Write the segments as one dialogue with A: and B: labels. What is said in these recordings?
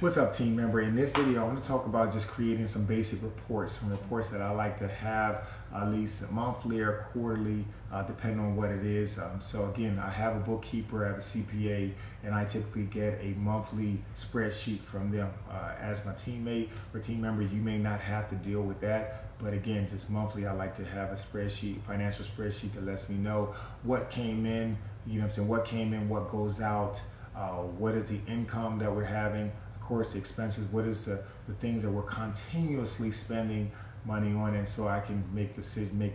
A: What's up, team member? In this video, I'm going to talk about just creating some basic reports, some reports that I like to have at least monthly or quarterly, depending on what it is. So again, I have a bookkeeper, I have a CPA, and I typically get a monthly spreadsheet from them. As my teammate or team member, you may not have to deal with that, but again, just monthly, I like to have a spreadsheet, financial spreadsheet that lets me know what came in, you know what I'm saying, what came in, what goes out, what is the income that we're having, of course, the expenses, what is the things that we're continuously spending money on, and so I can make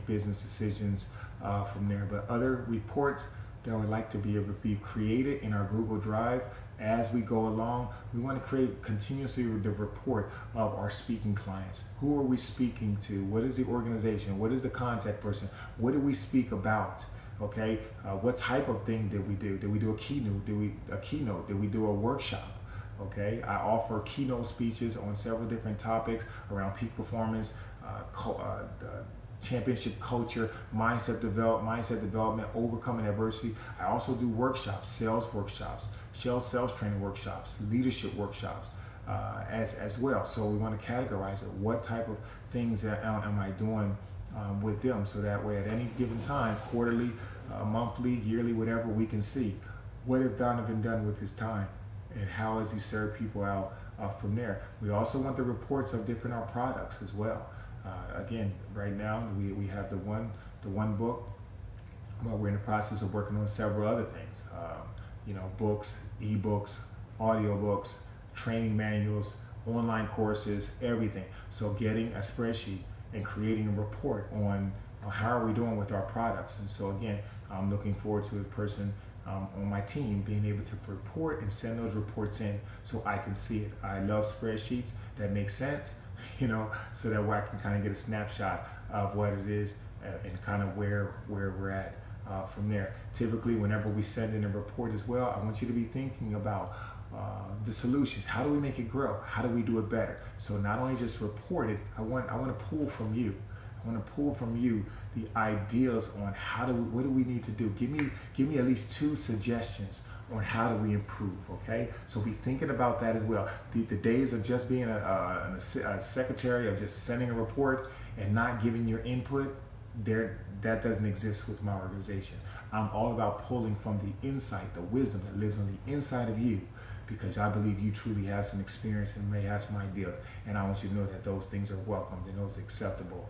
A: business decisions from there. But other reports that I would like to be able to be created in our Google Drive as we go along. We want to create continuously the report of our speaking clients. Who are we speaking to? What is the organization? What is the contact person? What do we speak about? Okay, what type of thing did we do? Did we do a keynote? Did we do a workshop? Okay, I offer keynote speeches on several different topics around peak performance, championship culture, mindset development, overcoming adversity. I also do workshops, sales training workshops, leadership workshops as well. So we want to categorize it. What type of things am I doing with them, so that way at any given time, quarterly, monthly, yearly, whatever, we can see what has Donovan done with his time and how has he served people out from there. We also want the reports of different our products as well. Again, right now we have the one book, but we're in the process of working on several other things. Books, ebooks, audiobooks, training manuals, online courses, everything. So getting a spreadsheet and creating a report on how are we doing with our products. And so again, I'm looking forward to a person on my team being able to report and send those reports in so I can see it. I love spreadsheets that make sense, so that way I can kind of get a snapshot of what it is and kind of where we're at from there. Typically, whenever we send in a report as well, I want you to be thinking about the solutions. How do we make it grow? How do we do it better? So not only just report it, I want to pull from you. I want to pull from you the ideas on what do we need to do. Give me at least 2 suggestions on how do we improve. Okay, so be thinking about that as well. The days of just being a secretary, of just sending a report and not giving your input, that doesn't exist with my organization. I'm all about pulling from the insight, the wisdom that lives on the inside of you, because I believe you truly have some experience and may have some ideas, and I want you to know that those things are welcomed and those are acceptable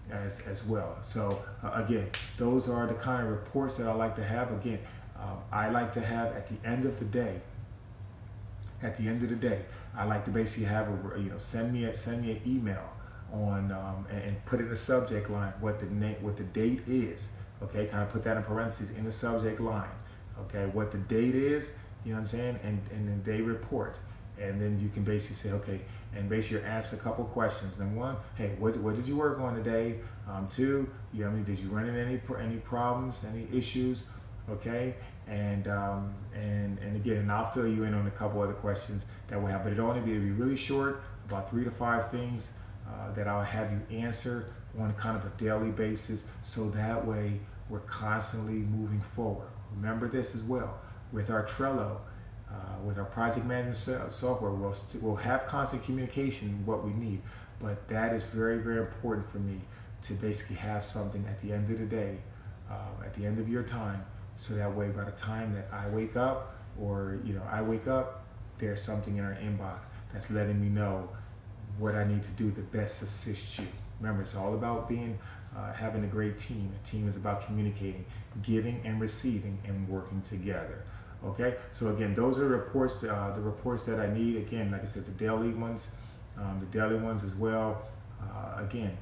A: as well. So again, those are the kind of reports that I like to have. Again, I like to have at the end of the day, I like to basically have send me an email on and put in the subject line what the date is. Okay, kind of put that in parentheses in the subject line. Okay, what the date is, you know what I'm saying, and then they report. And then you can basically say, okay, and basically ask a couple questions. Number 1, hey, what did you work on today? 2, did you run into any problems, any issues? Okay, and again, I'll fill you in on a couple other questions that we have, but it'll only be really short, about 3 to 5 things that I'll have you answer on kind of a daily basis, so that way we're constantly moving forward. Remember this as well, with our Trello, with our project management software, we'll have constant communication, what we need, but that is very, very important for me to basically have something at the end of the day, at the end of your time, so that way by the time that I wake up, there's something in our inbox that's letting me know what I need to do to best assist you. Remember, it's all about having a great team. A team is about communicating, giving and receiving, and working together. Okay, so again, those are the reports that I need. Again, like I said, the daily ones as well. Again,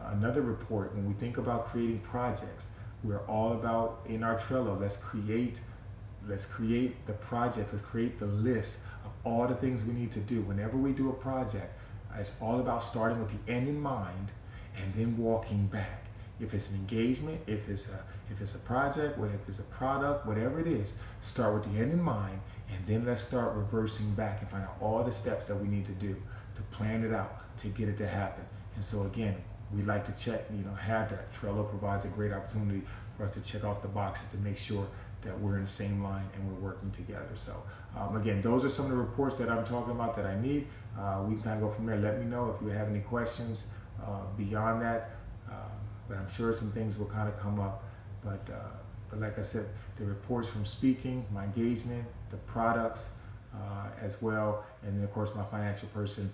A: another report, when we think about creating projects, we're all about, in our Trello, let's create the project, let's create the list of all the things we need to do. Whenever we do a project, it's all about starting with the end in mind and then walking back. If it's an engagement, if it's a project, if it's a product, whatever it is, start with the end in mind, and then let's start reversing back and find out all the steps that we need to do to plan it out, to get it to happen. And so again, we like to check, have that. Trello provides a great opportunity for us to check off the boxes to make sure that we're in the same line and we're working together. So Again, those are some of the reports that I'm talking about that I need. We can kind of go from there. Let me know if you have any questions beyond that. But I'm sure some things will kind of come up. But like I said, the reports from speaking, my engagement, the products as well, and then of course my financial person,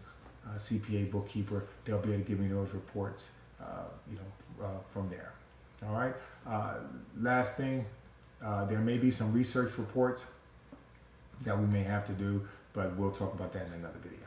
A: CPA, bookkeeper, they'll be able to give me those reports, from there. All right. Last thing, there may be some research reports that we may have to do, but we'll talk about that in another video.